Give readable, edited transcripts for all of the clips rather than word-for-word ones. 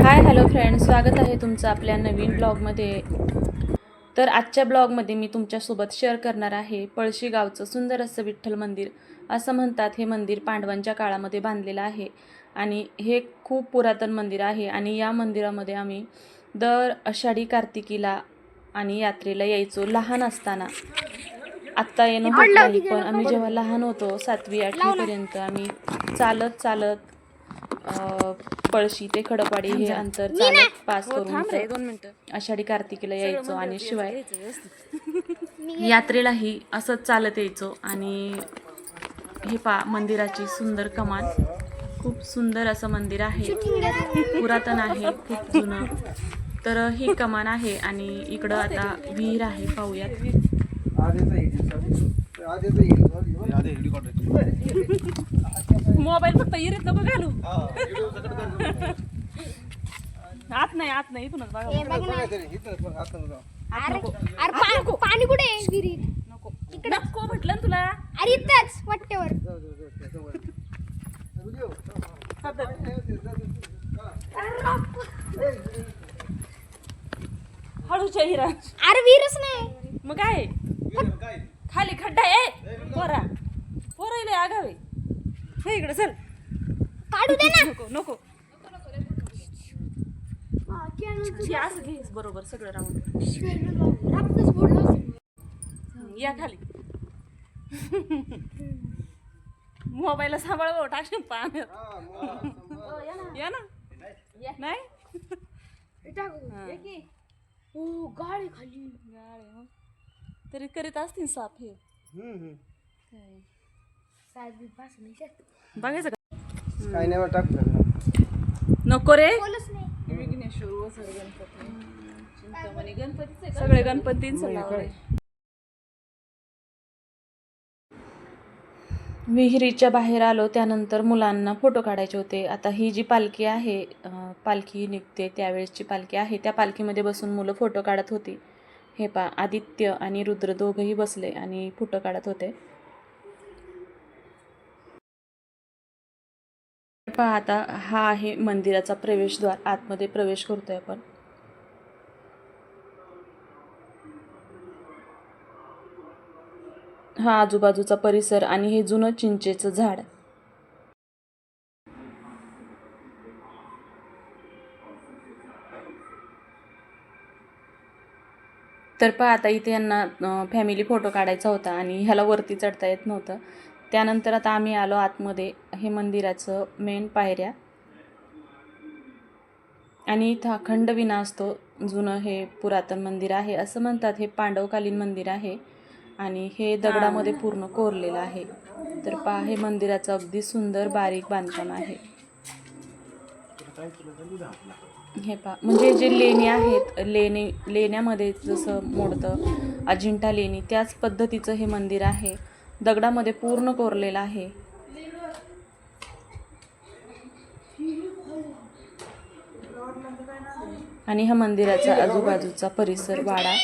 Hi hello friends, स्वागत आहे तुमचं आपल्या नवीन ब्लॉगमध्ये. तर आजच्या ब्लॉगमध्ये मी तुमच्यासोबत शेअर करणार आहे पळशी गावचं सुंदर असं विठ्ठल मंदिर. असं म्हणतात हे मंदिर पांडवांच्या काळामध्ये बांधलेलं आहे आणि हे खूप पुरातन मंदिर आहे. आणि या मंदिरामध्ये आम्ही दर आषाढी कार्तिकीला आणि यात्रेला यायचो लहान असताना. आत्ता येणं होत नाही, पण आम्ही जेव्हा लहान होतो 7वी 8वीपर्यंत आम्ही चालत चालत पळशी ते खडपाडी हे अंतर चालत पास करून आषाढी कार्तिकीला यायचो. आणि शिवाय यात्रेलाही असंच चालत यायचो. आणि हे मंदिराची सुंदर कमान, खूप सुंदर असं मंदिर आहे, पुरातन आहे, खूप जुनं. तर ही कमान आहे आणि इकडं आता विहीर आहे, पाहूयात. मोबाईल फक्त इरीत नको घालू. आत नाही इथूनच पाणी कुठे आहे विहिरीत? नको म्हटलं ना तुला. अरे इथंच वाटेवर. हळूच्या हिरा. अरे विहीरच नाही. मग काय खाली खड्डा आहे. पोरायले आगावे हे इकडे चल. काढू दे ना. नको असं घे बरोबर सगळं राहून. या खाली. मोबाईल सांभाळ टाकशील पाण्यात. या ना. नाही गाडी खाली गाळे तरी करीत असतील साफ हे. बघायचं का? काय नाही टाकलं. नको रे. बोलच नाही. सगळे गणपतींचं लावलंय. विहिरीच्या बाहेर आलो त्यानंतर मुलांना फोटो काढायचे होते. आता ही जी पालखी आहे, पालखी निघते त्यावेळेसची पालखी आहे, त्या पालखीमध्ये बसून मुलं फोटो काढत होती. हे आदित्य आणि रुद्र दोघंही बसले आणि फोटो काढत होते. आता हा आहे मंदिराचा प्रवेशद्वार. आतमध्ये प्रवेश करतोय आपण. हा आजूबाजूचा परिसर आणि हे जुनं चिंचेचं झाड. तर आता इथे यांना फॅमिली फोटो काढायचा होता आणि ह्याला वरती चढता येत नव्हतं. त्यानंतर आता आम्ही आलो आतमध्ये. हे मंदिराचं मेन पायऱ्या आणि इथं अखंड विना असतो. जुनं हे पुरातन मंदिर आहे. असं म्हणतात हे पांडवकालीन मंदिर आहे आणि हे दगडामध्ये पूर्ण कोरलेलं आहे. तर हे मंदिराचं अगदी सुंदर बारीक बांधकाम आहे. हे म्हणजे जे लेणी आहेत, लेण्यामध्ये जसं मोडतं अजिंठा लेणी, त्याच पद्धतीचं हे मंदिर आहे. दगडामध्ये पूर्ण कोरलेलं आहे. आणि ह्या मंदिराचा आजूबाजूचा परिसर वाडा.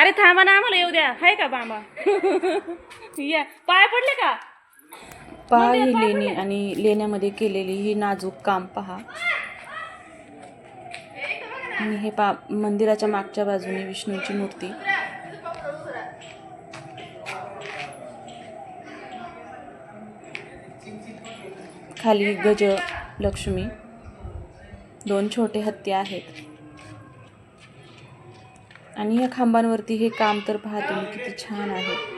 अरे थांबा ना, आम्हाला येऊ द्या. हाय का बाबा? या पाय पडले का? पहा ही लेणी आणि लेण्यामध्ये केलेली ही नाजूक काम पहा. आणि हे मंदिराच्या मागच्या बाजूने विष्णूची मूर्ती. खाली गज लक्ष्मी, 2 छोटे हत्ती आहेत. आणि या खांबांवरती हे काम तर पहा तुम्ही किती छान आहे.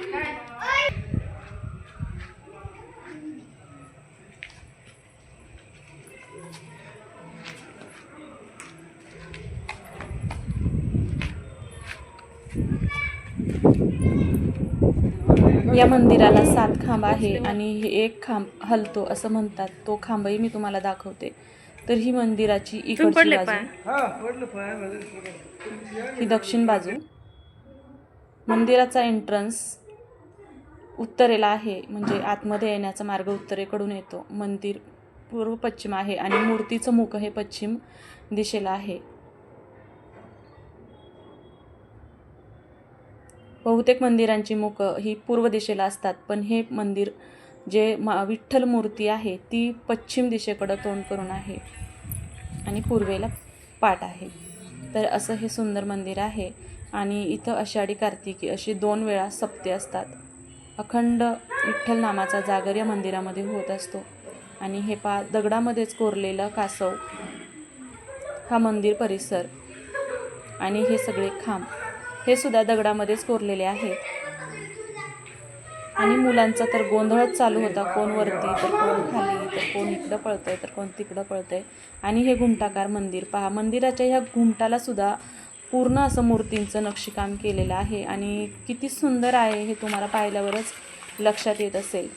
या मंदिराला 7 खांब आहे आणि एक खांब हलतो असं म्हणतात. तो खांबही मी तुम्हाला दाखवते. तर ही मंदिराची इकडची बाजू, ही दक्षिण बाजू. मंदिराचा एंट्रन्स उत्तरेला आहे, म्हणजे आतमध्ये येण्याचा मार्ग उत्तरेकडून येतो. मंदिर पूर्व पश्चिम आहे आणि मूर्तीचं मुख हे पश्चिम दिशेला आहे. बहुतेक मंदिरांची मुख ही पूर्व दिशेला असतात, पण हे मंदिर जे विठ्ठल मूर्ती आहे ती पश्चिम दिशेकडं तोंड करून आहे आणि पूर्वेला पाट आहे. तर असं हे सुंदर मंदिर आहे. आणि इथं आषाढी कार्तिकी अशी 2 वेळा सप्ते असतात. अखंड विठ्ठल नामाचा जागर या मंदिरामध्ये होत असतो. आणि हे दगडामध्येच कोरलेलं कासव हा मंदिर परिसर आणि हे सगळे खांब हे सुद्धा दगडामध्येच कोरलेले आहेत. आणि मुलांचा तर गोंधळच चालू होता, कोण वरती तर कोण खाली, तर कोण इकडं पळतंय तर कोण तिकडं पळतंय. आणि हे घुमटाकार मंदिर पहा, मंदिराच्या ह्या घुमटाला सुद्धा पूर्ण असं मूर्तींचं नक्षीकाम केलेलं आहे आणि किती सुंदर आहे हे तुम्हाला पाहिल्यावरच लक्षात येत असेल.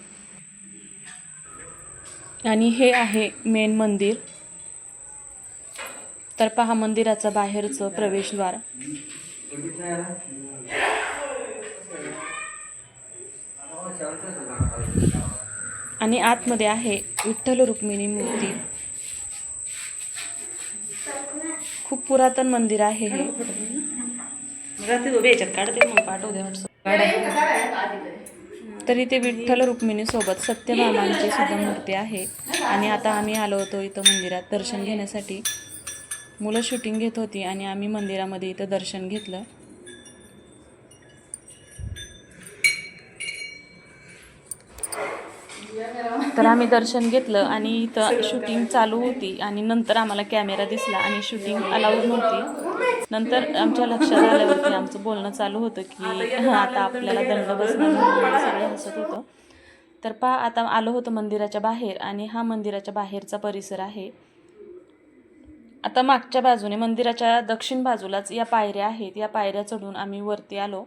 आणि हे आहे मेन मंदिर. तर पहा मंदिराचं बाहेरचं प्रवेशद्वार. आणि आतमध्ये आहे विठ्ठल रुक्मिणी मूर्ती. खूप पुरातन मंदिर आहे हे. तर इथे विठ्ठल रुक्मिणी सोबत सत्यभामांची सुद्धा मूर्ती आहे. आणि आता आम्ही आलो होतो इथं मंदिरात दर्शन घेण्यासाठी. मुलं शूटिंग घेत होती आणि आम्ही मंदिरामध्ये इथं दर्शन घेतलं. तर आम्ही दर्शन घेतलं आणि इथं शूटिंग चालू होती आणि नंतर आम्हाला कॅमेरा दिसला आणि शूटिंग अलाउड नव्हती. नंतर आमच्या लक्षात आल्यावरती आमचं बोलणं चालू होतं की आता आपल्याला दंड बसणार म्हणून सगळे हसत होतं. तर पहा आता आलो होतं मंदिराच्या बाहेर आणि हा मंदिराच्या बाहेरचा परिसर आहे. आता मागच्या बाजूने मंदिराच्या दक्षिण बाजूलाच या पायऱ्या आहेत. या पायऱ्या चढून आम्ही वरती आलो.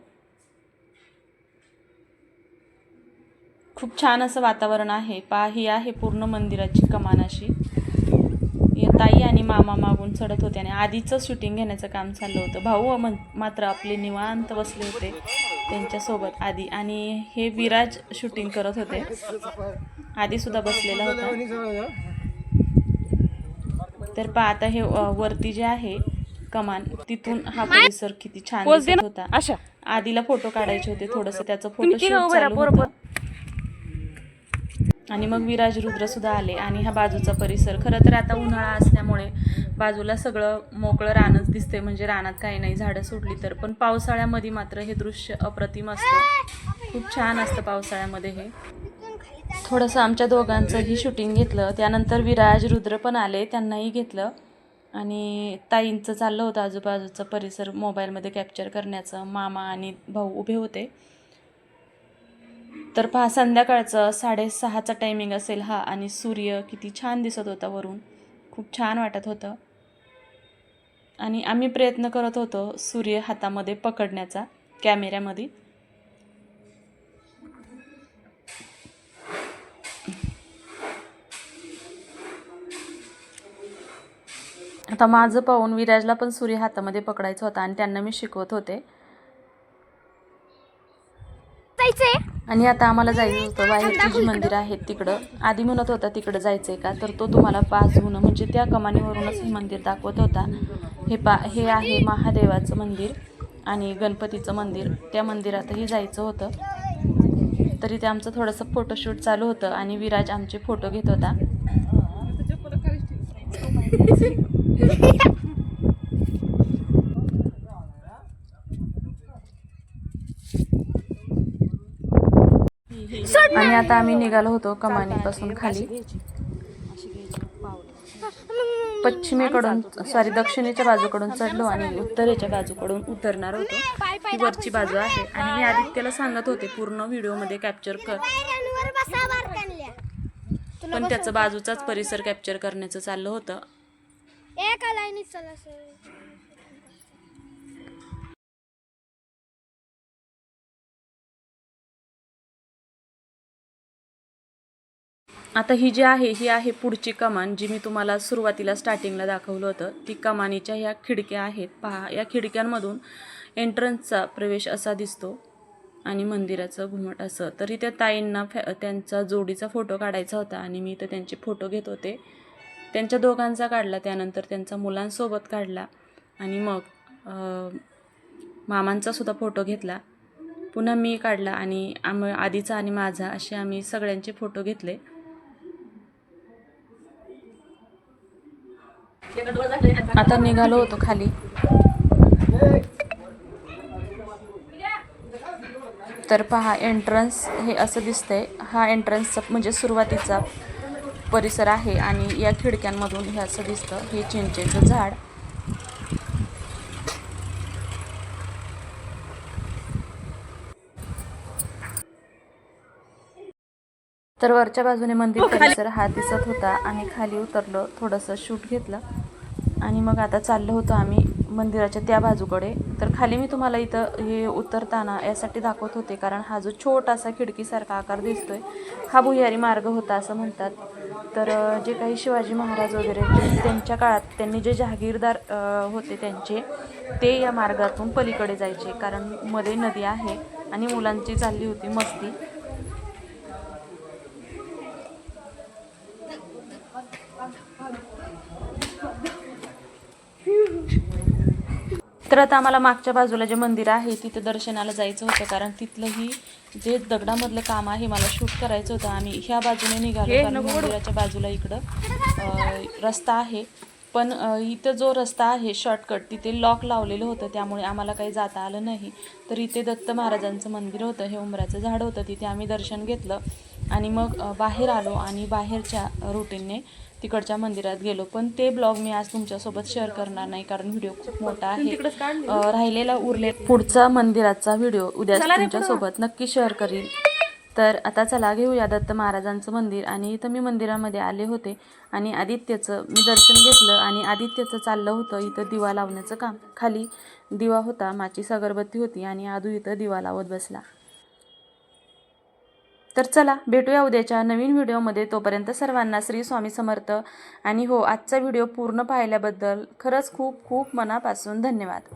खूप छान असं वातावरण आहे. पहा ही आहे पूर्ण मंदिराची कमान अशी. ताई आणि मामा मागून चढत होते आणि आधीचं शूटिंग घेण्याचं काम चाललं होतं. भाऊ मात्र आपले निवांत बसले होते त्यांच्यासोबत आधी. आणि हे विराज शूटिंग करत होते. आधीसुद्धा बसलेला होता. तर पहा आता हे वरती जे आहे कमान तिथून हा परिसर किती छान दिसत होता. आधीला फोटो काढायचे होते, थोडंसं त्याचं फोटोशूट चालू होतं. आणि मग विराज रुद्र सुद्धा आले. आणि हा बाजूचा परिसर खरं तर आता उन्हाळा असल्यामुळे बाजूला सगळं मोकळं रानच दिसते, म्हणजे रानात काही नाही झाडं सोडली तर. पण पावसाळ्यामध्ये मात्र हे दृश्य अप्रतिम असतं. खूप छान असतं पावसाळ्यामध्ये हे. थोडंसं आमच्या दोघांचंही शूटिंग घेतलं. त्यानंतर विराज रुद्र पण आले, त्यांनाही घेतलं. आणि ताईंचं चाललं होतं आजूबाजूचा परिसर मोबाईलमध्ये कॅप्चर करण्याचं. मामा आणि भाऊ उभे होते. तर पहा संध्याकाळचं 6:30चा टायमिंग असेल हा. आणि सूर्य किती छान दिसत होता वरून, खूप छान वाटत होतं. आणि आम्ही प्रयत्न करत होतो सूर्य हातामध्ये पकडण्याचा कॅमेऱ्यामध्ये. आता माझं पाहून विराजला पण सूर्य हातामध्ये पकडायचा होता आणि त्यांना मी शिकवत होते. आणि आता आम्हाला जायचं होतं बाहेरची जी मंदिरं आहेत तिकडं. आधी म्हणत होता तिकडं जायचं आहे का, तर तो तुम्हाला पास होणं म्हणजे त्या कमानीवरूनच हे मंदिर दाखवत होता. हे आहे महादेवाचं मंदिर आणि गणपतीचं मंदिर. त्या मंदिरातही जायचं होतं. तरी ते आमचं थोडंसं फोटोशूट चालू होतं आणि विराज आमचे फोटो घेत होता. आणि आता आम्ही निघालो होतो कमानीपासून खाली. दक्षिणेच्या बाजूकडून चढलो आणि उत्तरेच्या बाजूकडून उतरणार होतो. ही वरची बाजू आहे. आणि मी आदित्यला सांगत होते पूर्ण व्हिडिओमध्ये कॅप्चर कर, पण त्याचं बाजूचाच परिसर कॅप्चर करण्याचं चाललं होतं. आता ही जी आहे ही आहे पुढची कमान, जी मी तुम्हाला सुरुवातीला स्टार्टिंगला दाखवलं होतं. ती कमानीच्या ह्या खिडक्या आहेत. पहा या खिडक्यांमधून एंट्रन्सचा प्रवेश असा दिसतो आणि मंदिराचं घुमट असं. तरी त्या ताईंना त्यांचा जोडीचा फोटो काढायचा होता आणि मी तर त्यांचे फोटो घेत होते. त्यांच्या दोघांचा काढला, त्यानंतर त्यांचा मुलांसोबत काढला आणि मग मामांचा सुद्धा फोटो घेतला. पुन्हा मी काढला आणि आधीचा आणि माझा असे आम्ही सगळ्यांचे फोटो घेतले. आता निघालो होतो खाली. तर पहा एंट्रन्स हे असं दिसतंय. हा एंट्रन्सचा म्हणजे सुरुवातीचा परिसर आहे आणि या खिडक्यांमधून हे असं दिसतं. हे चिंचेचं झाड. तर वरच्या बाजूने मंदिर परिसर हा दिसत होता आणि खाली उतरलो, थोडंसं शूट घेतलं आणि मग आता चाललो होतो आम्ही मंदिराच्या त्या बाजूकडे. तर खाली मी तुम्हाला इथं हे उतरताना यासाठी दाखवत होते कारण हा जो छोटासा खिडकीसारखा आकार दिसतोय हा भुयारी मार्ग होता असं म्हणतात. तर जे काही शिवाजी महाराज वगैरे त्यांच्या काळात त्यांनी जे जहागीरदार होते त्यांचे ते या मार्गातून पलीकडे जायचे कारण मध्ये नदी आहे आणि मुलांची चालली होती मस्ती. तर आता आम्हाला मागच्या बाजूला जे मंदिर आहे तिथं दर्शनाला जायचं होतं कारण तिथलंही जे दगडामधलं काम आहे मला शूट करायचं होतं. आम्ही ह्या बाजूने निघालो कारण मंदिराच्या बाजूला इकडं रस्ता आहे पण इथं जो रस्ता आहे शॉर्टकट तिथे लॉक लावलेलं होतं त्यामुळे आम्हाला काही जाता आलं नाही. तर इथे दत्त महाराजांचं मंदिर होतं, हे उंबराचं झाड होतं, तिथे आम्ही दर्शन घेतलं आणि मग बाहेर आलो आणि बाहेरच्या रुटीनने तिकडच्या मंदिरात गेलो. पण ते ब्लॉग मी आज तुमच्यासोबत शेअर करणार नाही कारण व्हिडिओ खूप मोठा आहे. राहिलेला पुढचा मंदिराचा व्हिडिओ उद्या तुमच्यासोबत नक्की शेअर करील. तर आता चला घेऊया दत्त महाराजांचं मंदिर. आणि इथं मी मंदिरामध्ये आले होते आणि आदित्यचं मी दर्शन घेतलं आणि आदित्यचं चाललं होतं इथं दिवा लावण्याचं काम. खाली दिवा होता, माचीस अगरबत्ती होती आणि आदू इथं दिवा लावत बसला. तर चला भेटूया उद्याच्या नवीन व्हिडिओमध्ये. तोपर्यंत सर्वांना श्री स्वामी समर्थ. आणि हो, आजचा व्हिडिओ पूर्ण पाहिल्याबद्दल खरंच खूप खूप मनापासून धन्यवाद.